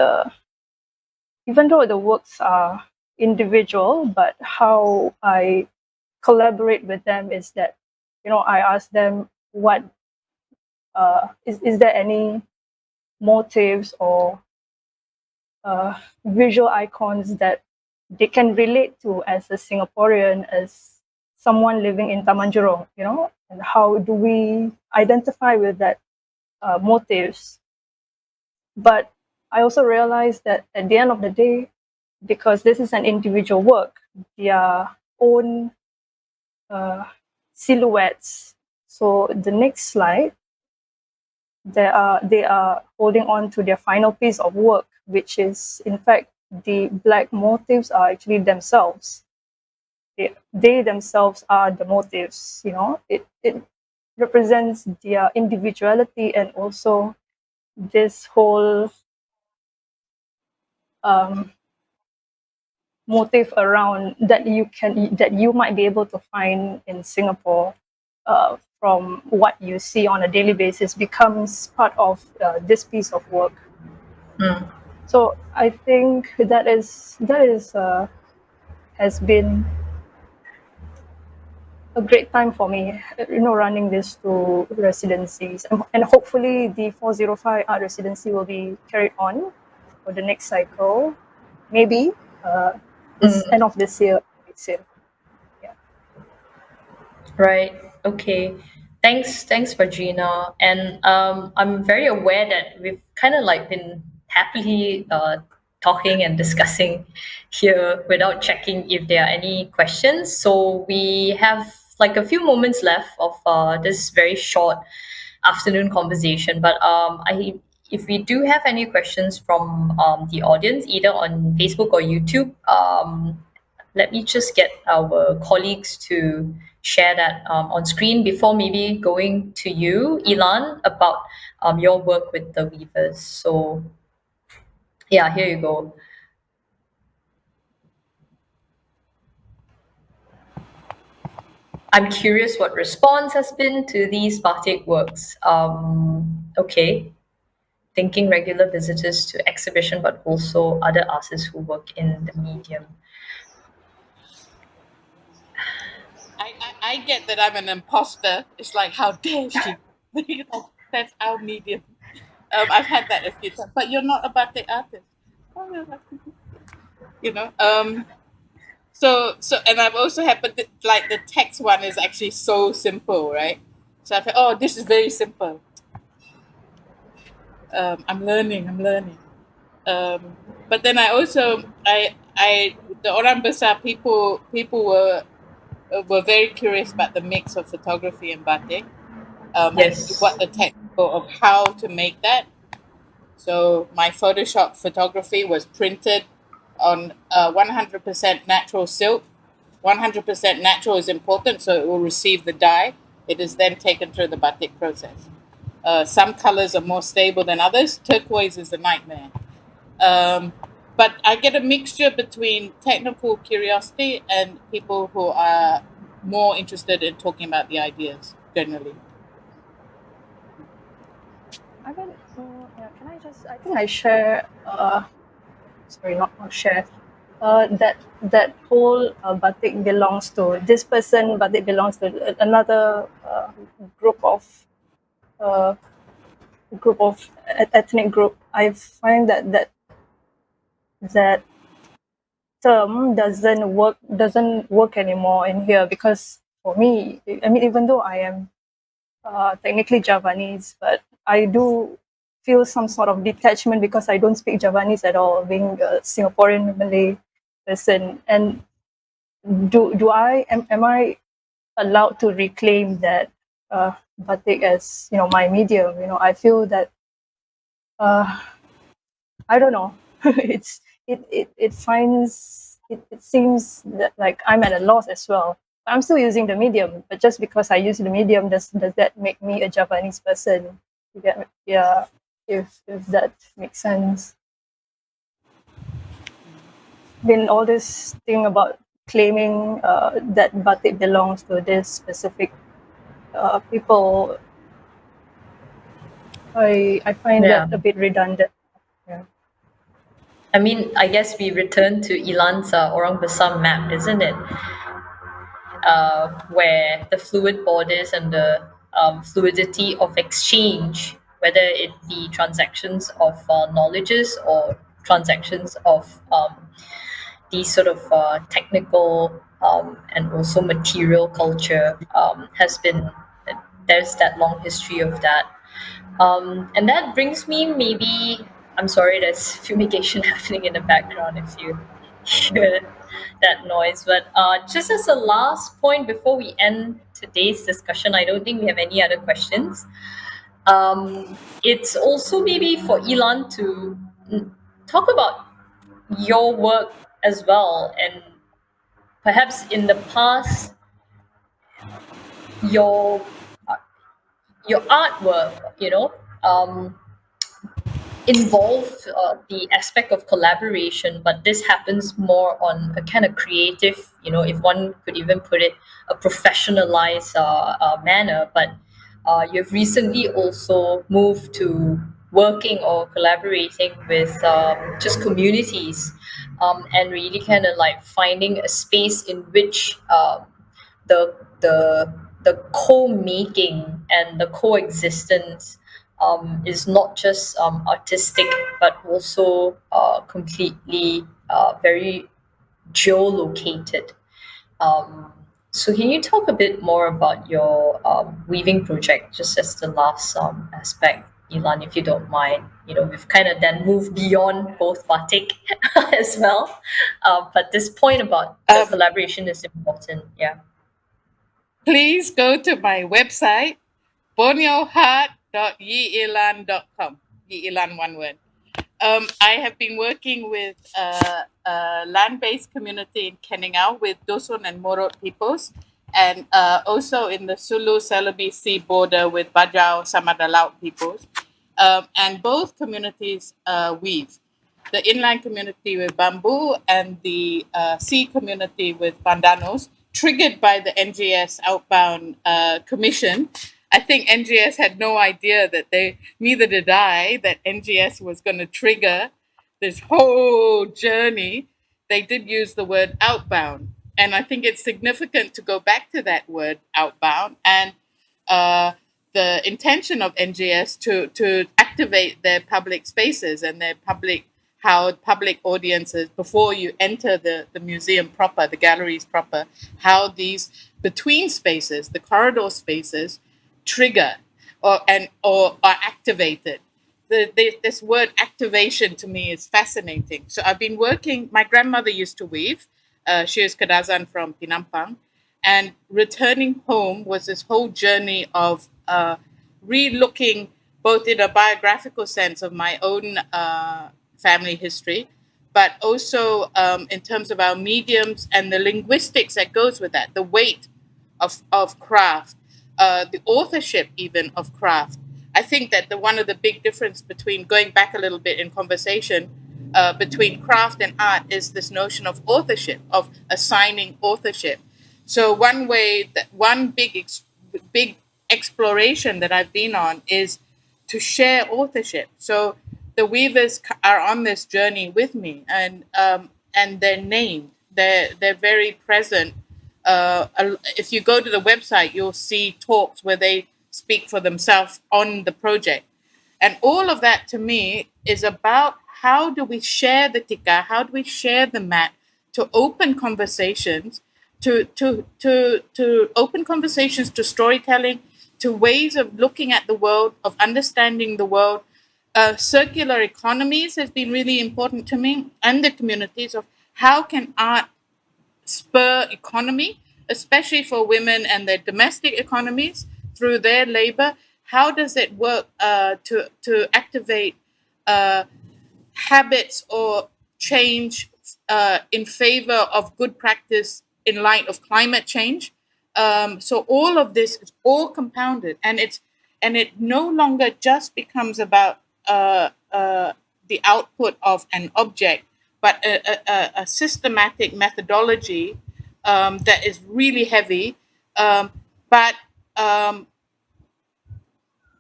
even though the works are individual, but how I collaborate with them is that, I ask them what is there any motives or visual icons that they can relate to as a Singaporean, as someone living in Taman Jurong, and how do we identify with that motives. But I also realized that at the end of the day, because this is an individual work, their own uh, silhouettes. So the next slide, they are holding on to their final piece of work, which is in fact the black motifs are actually themselves. They themselves are the motifs. It represents their individuality, and also this whole um, motif around that you might be able to find in Singapore from what you see on a daily basis becomes part of this piece of work. Mm. So I think that is has been a great time for me, running these two residencies, and hopefully the 405 art residency will be carried on for the next cycle, maybe this end of this year, next year. Yeah. Right. Okay. Thanks, Virginia. And I'm very aware that we've kind of like been happily talking and discussing here without checking if there are any questions. So we have like a few moments left of this very short afternoon conversation. But if we do have any questions from the audience, either on Facebook or YouTube, let me just get our colleagues to share that on screen before maybe going to you, Ilan, about your work with the weavers. So, yeah, here you go. I'm curious what response has been to these batik works. Okay. thinking regular visitors to exhibition, but also other artists who work in the medium. I get that I'm an imposter. It's like, how dare she? That's our medium. I've had that a few times. But you're not a batik artist. Oh, yeah, you know. So, and I've also happened to, like the text one is actually so simple, right? So I thought, oh, this is very simple. I'm learning. I'm learning. But then I also I the Orang Besar people were very curious about the mix of photography and batik, and Yes. what the technical of how to make that. So my Photoshop photography was printed on 100% natural silk. 100% natural is important, so it will receive the dye. It is then taken through the batik process. Some colors are more stable than others. Turquoise is a nightmare. Um, but I get a mixture between technical curiosity and people who are more interested in talking about the ideas generally. I mean, yeah, can I just? I think I share. Sorry, not share. That whole batik belongs to this person, but it belongs to another group of uh, ethnic group. I find that term doesn't work anymore in here, because for me, I mean, even though I am technically Javanese, but I do feel some sort of detachment because I don't speak Javanese at all, being a Singaporean Malay person. And am I allowed to reclaim that batik as, my medium? I feel that uh, I don't know. It seems that like I'm at a loss as well. I'm still using the medium, but just because I use the medium, does that make me a Japanese person? Yeah, if that makes sense. Then all this thing about claiming that batik belongs to this specific people, I find Yeah. that a bit redundant. Yeah. I mean, I guess we return to Ilan's Orang Besar map, isn't it? Where the fluid borders and the fluidity of exchange, whether it be transactions of knowledges or transactions of these sort of technical and also material culture, has been, there's that long history of that. And that brings me, maybe, I'm sorry, there's fumigation happening in the background if you hear that noise. But just as a last point before we end today's discussion, I don't think we have any other questions. It's also maybe for Elon to talk about your work as well, and perhaps in the past, your your artwork, involve the aspect of collaboration, but this happens more on a kind of creative, if one could even put it, a professionalized manner. But you've recently also moved to working or collaborating with just communities, and really kind of like finding a space in which the the the co-making and the coexistence is not just artistic, but also completely very geolocated. Um, so can you talk a bit more about your weaving project, just as the last aspect, Ilan, if you don't mind? We've kind of then moved beyond both batik as well, but this point about the Um, collaboration is important. Yeah. Please go to my website, borneoheart.yeelan.com. Yeelan, one word. I have been working with a land-based community in Keningau with Dosun and Morot peoples, and also in the Sulu Celebisi border with Bajau Samadalaut peoples. And both communities weave. The inland community with bamboo and the sea community with pandanus, triggered by the NGS outbound commission. I think NGS had no idea that neither did I, that NGS was going to trigger this whole journey. They did use the word outbound. And I think it's significant to go back to that word outbound and uh, the intention of NGS to activate their public spaces and their how public audiences, before you enter the museum proper, the galleries proper, how these between spaces, the corridor spaces, trigger or are activated. This word activation to me is fascinating. So I've been working. My grandmother used to weave. She is Kadazan from Pinampang, and returning home was this whole journey of re-looking both in a biographical sense of my own family history, but also in terms of our mediums and the linguistics that goes with that, the weight of craft, the authorship even of craft. I think that one of the big difference between going back a little bit in conversation between craft and art is this notion of authorship, of assigning authorship. So one way that one big exploration that I've been on is to share authorship. So the weavers are on this journey with me, and they're named. They're very present. If you go to the website, you'll see talks where they speak for themselves on the project, and all of that to me is about how do we share the tika, how do we share the mat to open conversations, to open conversations to storytelling, to ways of looking at the world, of understanding the world. Circular economies has been really important to me, and the communities of how can art spur economy, especially for women and their domestic economies through their labor. How does it work to activate habits or change in favor of good practice in light of climate change? So all of this is all compounded, and it no longer just becomes about the output of an object, but a systematic methodology that is really heavy, but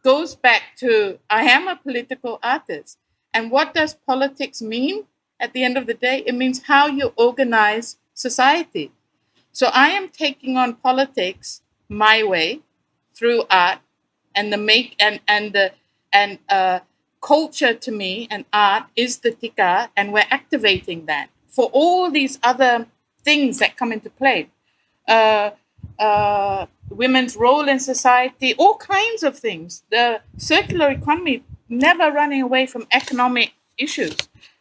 goes back to I am a political artist. And what does politics mean at the end of the day? It means how you organize society. So I am taking on politics my way through art, and the make and the and culture to me and art is the tika, and we're activating that for all these other things that come into play. Uh, Women's role in society, all kinds of things. The circular economy, never running away from economic issues,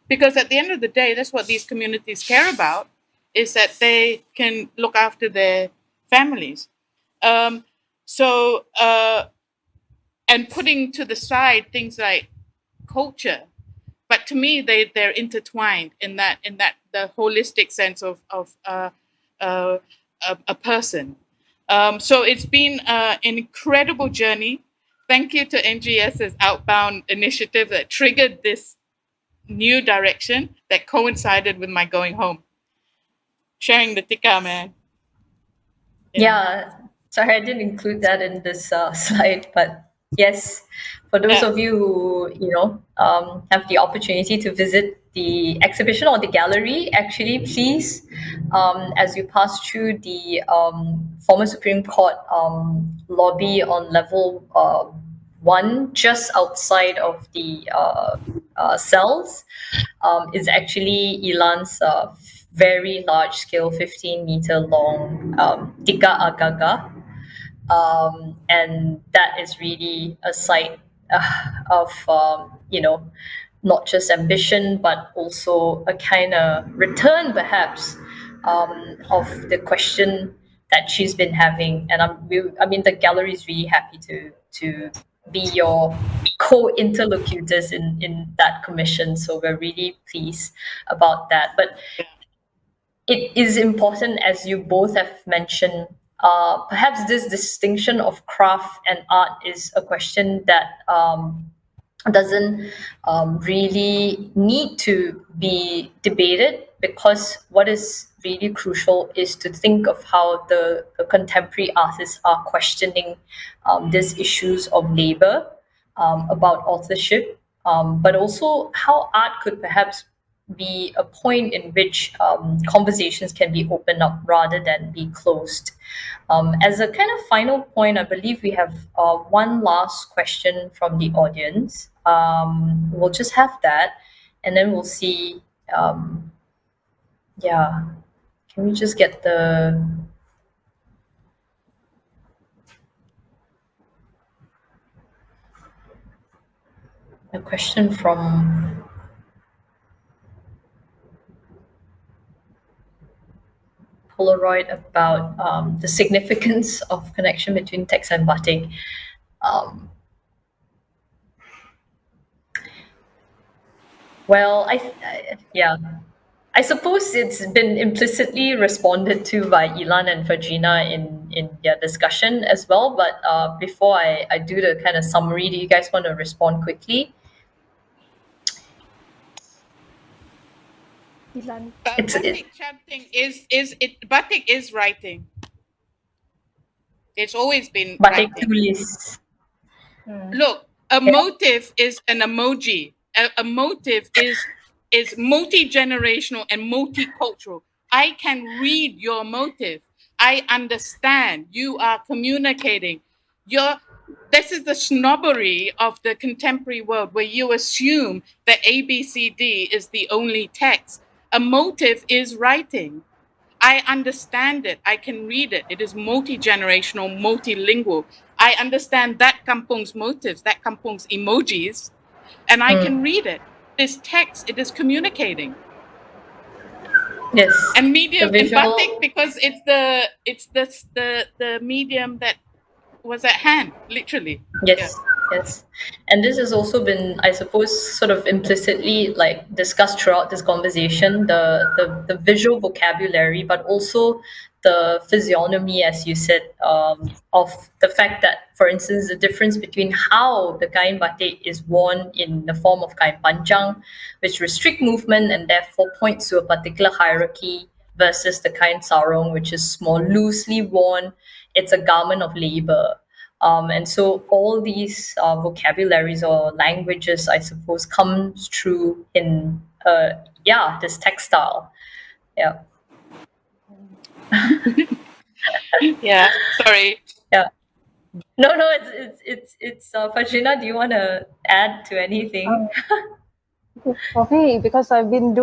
because at the end of the day, that's what these communities care about, is that they can look after their families. Um, and putting to the side things like culture, but to me they're intertwined in that the holistic sense of uh, a person. So it's been an incredible journey. Thank you to NGS's Outbound initiative that triggered this new direction that coincided with my going home. Sharing the tika, man. Yeah, sorry, I didn't include that in this slide, but yes, for those Yeah. of you who have the opportunity to visit the exhibition or the gallery, actually, please, as you pass through the former Supreme Court lobby on level one, just outside of the cells, is actually Ilan's very large scale, 15-meter long Tika Agaga. And that is really a site of, not just ambition, but also a kind of return, perhaps, of the question that she's been having. And I mean, the gallery is really happy to be your co-interlocutors in that commission. So we're really pleased about that. But it is important, as you both have mentioned. Perhaps this distinction of craft and art is a question that doesn't really need to be debated, because what is really crucial is to think of how the contemporary artists are questioning these issues of labor, about authorship, but also how art could perhaps be a point in which conversations can be opened up rather than be closed. As a kind of final point, I believe we have one last question from the audience. We'll just have that, and then we'll see. Yeah, can we just get the question from Polaroid about the significance of connection between text and batik? Well, yeah, I suppose it's been implicitly responded to by Ilan and Fajina in their discussion as well. But before I do the kind of summary, do you guys want to respond quickly? Ilan. Batik chanting batik is writing. It's always been Batik writing. tulis. Look, a motif is an emoji. A motif is multi-generational and multicultural. I can read your motive. I understand. You are communicating. This is the snobbery of the contemporary world where you assume that ABCD is the only text. A motive is writing. I understand it. I can read it. It is multi-generational, multilingual. I understand that kampung's motives, that kampung's emojis, and I can read it. This text, it is communicating. Yes. And medium The and visual. batik because it's the medium that was at hand, literally. Yes, yes. And this has also been, I suppose, sort of implicitly like discussed throughout this conversation, the visual vocabulary, but also the physiognomy, as you said, of the fact that, for instance, the difference between how the kain batik is worn in the form of kain panjang, which restrict movement and therefore points to a particular hierarchy, versus the kain sarong, which is more loosely worn. It's a garment of labor. And so all these vocabularies or languages, I suppose, comes through in this textile. Yeah. Yeah. Sorry. Yeah. No, it's Fajina, do you want to add to anything? For me, because I've been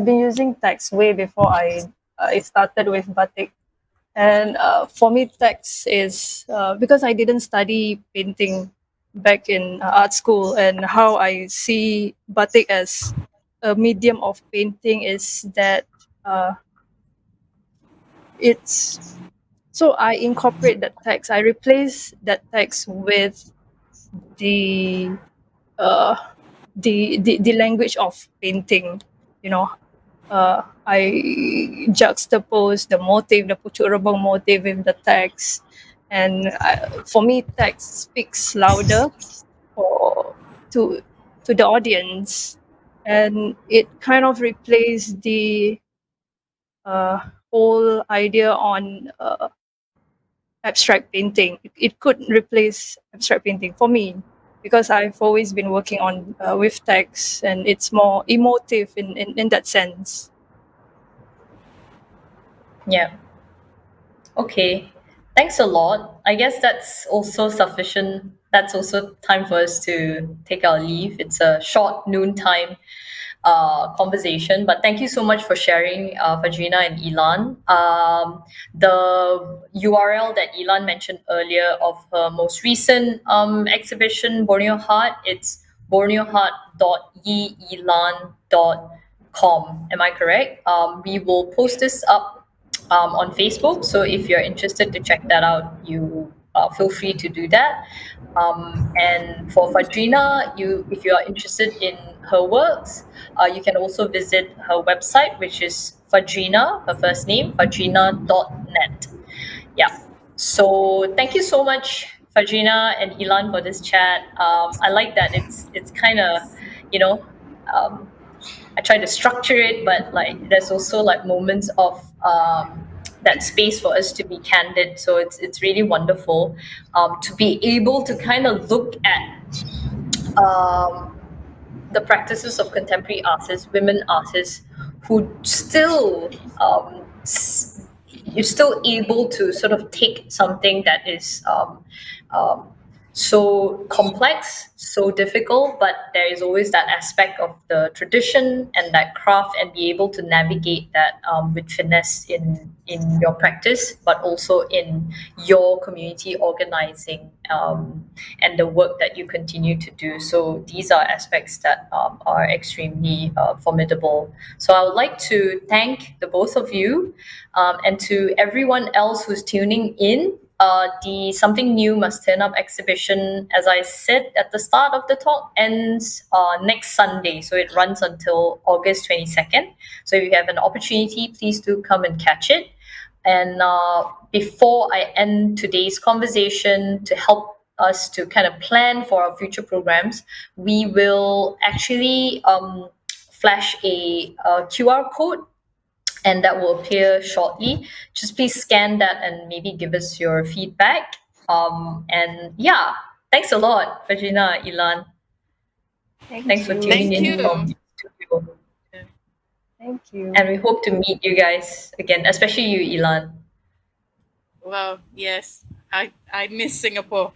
using text way before I started with batik, and for me, text is because I didn't study painting back in art school, and how I see batik as a medium of painting is that it's so I incorporate that text. I replace that text with the uh, the language of painting. You know, I juxtapose the motif, the Pucuk Rebong motif with the text. And for me, text speaks louder for, to, to the audience. And it kind of replaced the whole idea on abstract painting. It could replace abstract painting for me because I've always been working on with text, and it's more emotive in that sense. Yeah. Okay. Thanks a lot. I guess that's also sufficient. That's also time for us to take our leave. It's a short noontime conversation, but thank you so much for sharing, Fajrina and Ilan. The URL that Ilan mentioned earlier of her most recent exhibition, Borneo Heart, it's borneoheart.yeelan.com. Am I correct? We will post this up on Facebook. So if you're interested to check that out, you feel free to do that. And for Fajrina, if you are interested in her works, you can also visit her website, which is Fajrina, her first name, fajrina.net. Yeah. So thank you so much, Fajrina and Ilan, for this chat. I like that it's kind of, you know, um, I try to structure it, but like there's also like moments of that space for us to be candid. So it's really wonderful to be able to kind of look at the practices of contemporary artists, women artists, who still you're still able to sort of take something that is um, so complex, so difficult, but there is always that aspect of the tradition and that craft, and be able to navigate that with finesse in your practice, but also in your community organizing and the work that you continue to do. So these are aspects that are extremely formidable. So I would like to thank the both of you, and to everyone else who's tuning in. The Something New Must Turn Up exhibition, as I said at the start of the talk, ends next Sunday. So it runs until August 22nd. So if you have an opportunity, please do come and catch it. And before I end today's conversation, to help us to kind of plan for our future programs, we will actually flash a QR code, and that will appear shortly. Just please scan that and maybe give us your feedback. And yeah, thanks a lot, Regina, Ilan. Thanks for tuning Thank in you. from the studio. Thank you. And we hope to meet you guys again, especially you, Ilan. Well, yes, I miss Singapore.